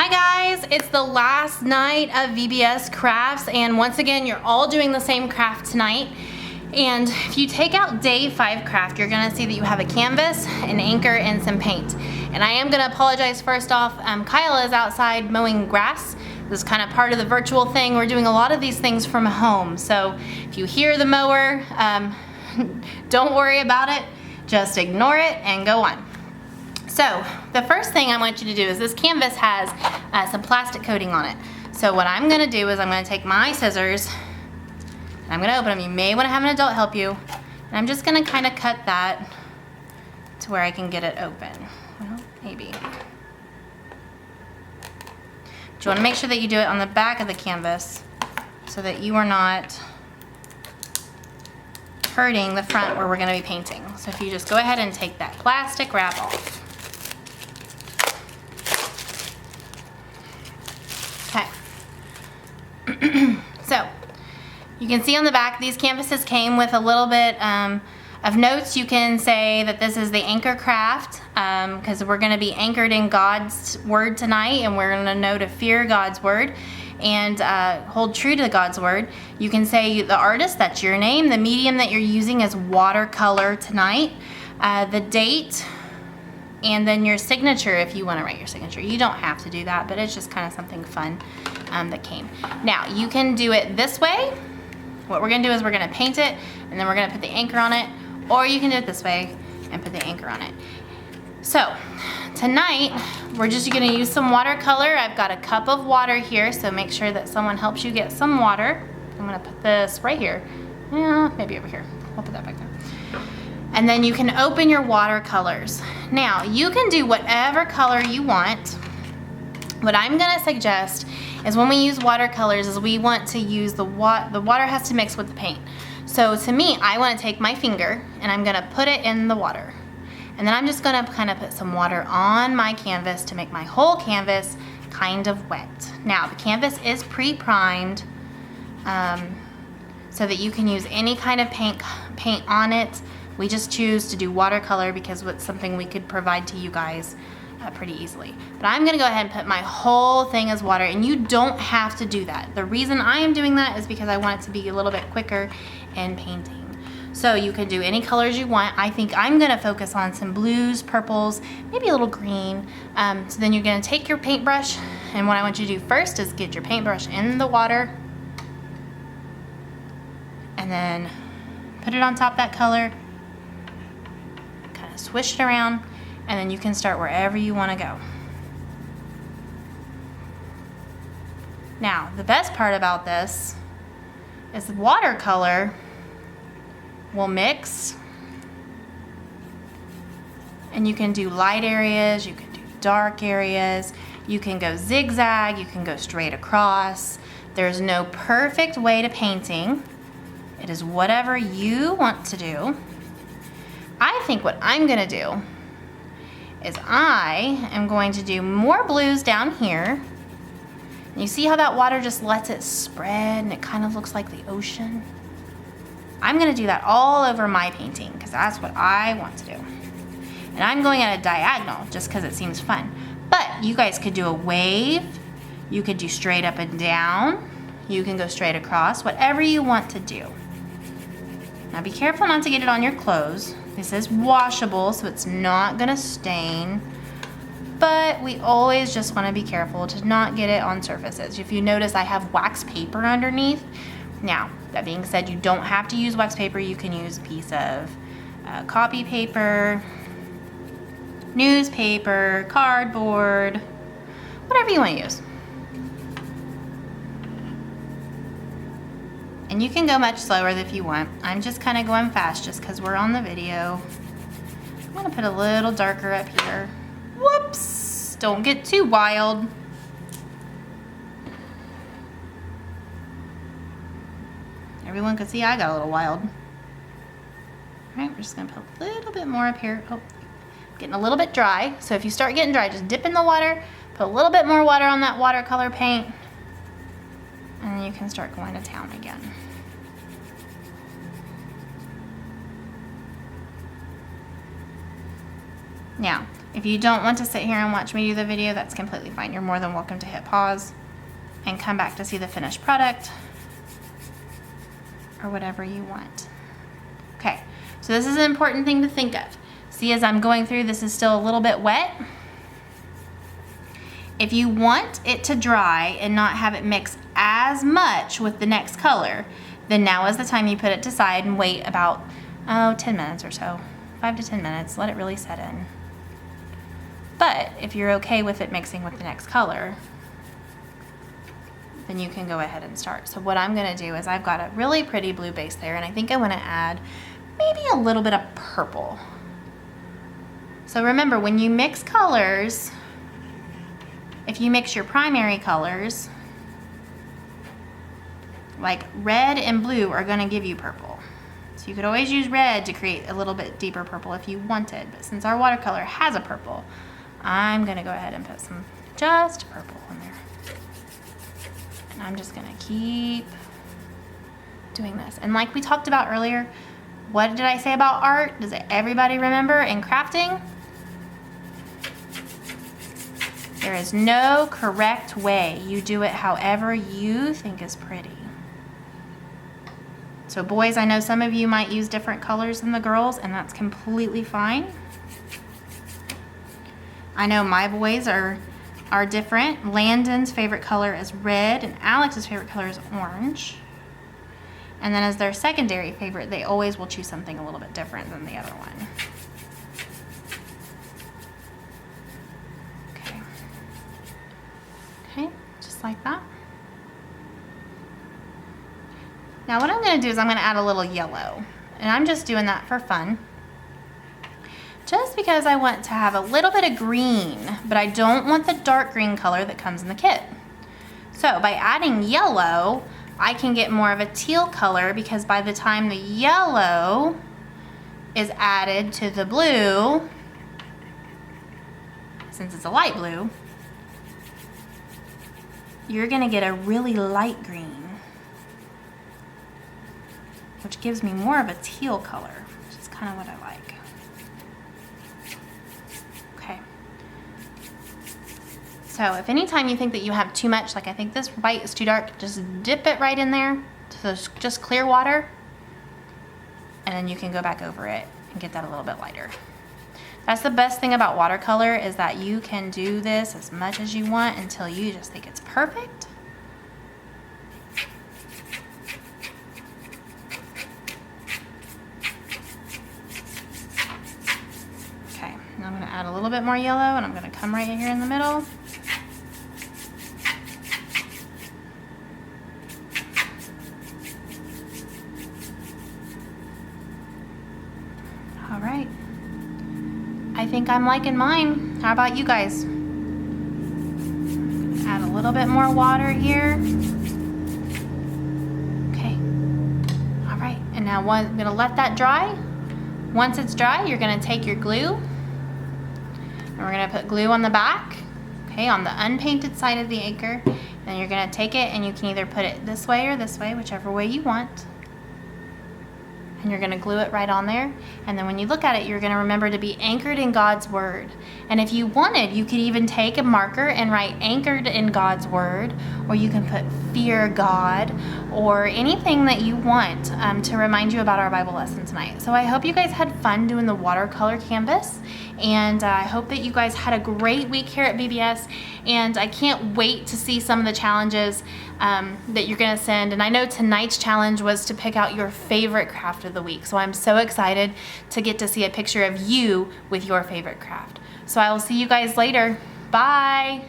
Hi guys, it's the last night of VBS crafts, and once again you're all doing the same craft tonight. And if you take out day 5 craft, you're gonna see that you have a canvas, an anchor, and some paint. And I am gonna apologize first off, Kyle is outside mowing grass. This is kind of part of the virtual thing. We're doing a lot of these things from home, so if you hear the mower, don't worry about it, just ignore it and go on. So the first thing I want you to do is this canvas has some plastic coating on it. So what I'm gonna do is I'm gonna take my scissors and I'm gonna open them. You may wanna have an adult help you. And I'm just gonna kind of cut that to where I can get it open. Well, maybe. But you wanna make sure that you do it on the back of the canvas so that you are not hurting the front where we're gonna be painting. So if you just go ahead and take that plastic wrap off. Okay. So you can see on the back these canvases came with a little bit of notes. You can say that this is the anchor craft because we're going to be anchored in God's word tonight, and we're going to know to fear God's word and hold true to God's word. You can say the artist, that's your name. The medium that you're using is watercolor tonight. The date, and then your signature if you want to write your signature. You don't have to do that, but it's just kind of something fun that came. Now you can do it this way. What we're gonna do is we're gonna paint it and then we're gonna put the anchor on it, or you can do it this way and put the anchor on it. So tonight we're just gonna use some watercolor. I've got a cup of water here, so make sure that someone helps you get some water. I'm gonna put this right here. Yeah, maybe over here. I'll put that back there. And then you can open your watercolors. Now, you can do whatever color you want. What I'm gonna suggest is when we use watercolors is we want to use the water has to mix with the paint. So to me, I wanna take my finger and I'm gonna put it in the water. And then I'm just gonna kind of put some water on my canvas to make my whole canvas kind of wet. Now, the canvas is pre-primed so that you can use any kind of paint on it. We just choose to do watercolor because it's something we could provide to you guys pretty easily. But I'm gonna go ahead and put my whole thing as water, and you don't have to do that. The reason I am doing that is because I want it to be a little bit quicker in painting. So you can do any colors you want. I think I'm gonna focus on some blues, purples, maybe a little green. So then you're gonna take your paintbrush, and what I want you to do first is get your paintbrush in the water, and then put it on top of that color, swish it around, and then you can start wherever you want to go. Now, the best part about this is the watercolor will mix, and you can do light areas, you can do dark areas, you can go zigzag, you can go straight across. There's no perfect way to painting. It is whatever you want to do. I think what I'm gonna do is I am going to do more blues down here. And you see how that water just lets it spread and it kind of looks like the ocean? I'm gonna do that all over my painting because that's what I want to do. And I'm going at a diagonal just because it seems fun. But you guys could do a wave, you could do straight up and down, you can go straight across, whatever you want to do. Now be careful not to get it on your clothes. This is washable, so it's not gonna stain, but we always just wanna be careful to not get it on surfaces. If you notice, I have wax paper underneath. Now, that being said, you don't have to use wax paper. You can use a piece of copy paper, newspaper, cardboard, whatever you wanna use. And you can go much slower if you want. I'm just kind of going fast just because we're on the video. I'm gonna put a little darker up here. Whoops, don't get too wild. Everyone can see I got a little wild. All right, we're just gonna put a little bit more up here. Oh, getting a little bit dry. So if you start getting dry, just dip in the water, put a little bit more water on that watercolor paint, and then you can start going to town again. Now, if you don't want to sit here and watch me do the video, that's completely fine. You're more than welcome to hit pause and come back to see the finished product or whatever you want. Okay, so this is an important thing to think of. See, as I'm going through, this is still a little bit wet. If you want it to dry and not have it mix as much with the next color, then now is the time you put it aside and wait about, 10 minutes or so. 5 to 10 minutes, let it really set in. But if you're okay with it mixing with the next color, then you can go ahead and start. So what I'm gonna do is I've got a really pretty blue base there, and I think I wanna add maybe a little bit of purple. So remember, when you mix colors, if you mix your primary colors, like red and blue are gonna give you purple. So you could always use red to create a little bit deeper purple if you wanted, but since our watercolor has a purple, I'm gonna go ahead and put some just purple in there. And I'm just gonna keep doing this. And like we talked about earlier, what did I say about art? Does everybody remember in crafting? There is no correct way. You do it however you think is pretty. So boys, I know some of you might use different colors than the girls, and that's completely fine. I know my boys are different. Landon's favorite color is red, and Alex's favorite color is orange. And then as their secondary favorite, they always will choose something a little bit different than the other one. Okay. Okay, just like that. Now what I'm gonna do is I'm gonna add a little yellow, and I'm just doing that for fun. Just because I want to have a little bit of green, but I don't want the dark green color that comes in the kit. So by adding yellow, I can get more of a teal color, because by the time the yellow is added to the blue, since it's a light blue, you're gonna get a really light green, which gives me more of a teal color, which is kind of what I like. Okay. So if anytime you think that you have too much, like I think this white is too dark, just dip it right in there to just clear water, and then you can go back over it and get that a little bit lighter. That's the best thing about watercolor, is that you can do this as much as you want until you just think it's perfect. Okay, now I'm gonna add a little bit more yellow, and I'm gonna come right here in the middle. All right. I think I'm liking mine. How about you guys? Add a little bit more water here. Okay. All right, and now I'm gonna let that dry. Once it's dry, you're gonna take your glue, and we're gonna put glue on the back, okay, on the unpainted side of the anchor. Then you're gonna take it, and you can either put it this way or this way, whichever way you want. And you're gonna glue it right on there. And then when you look at it, you're gonna remember to be anchored in God's word. And if you wanted, you could even take a marker and write anchored in God's word, or you can put fear God, or anything that you want to remind you about our Bible lesson tonight. So I hope you guys had fun doing the watercolor canvas. And I hope that you guys had a great week here at BBS. And I can't wait to see some of the challenges that you're gonna send. And I know tonight's challenge was to pick out your favorite craft of the week. So I'm so excited to get to see a picture of you with your favorite craft. So I will see you guys later. Bye.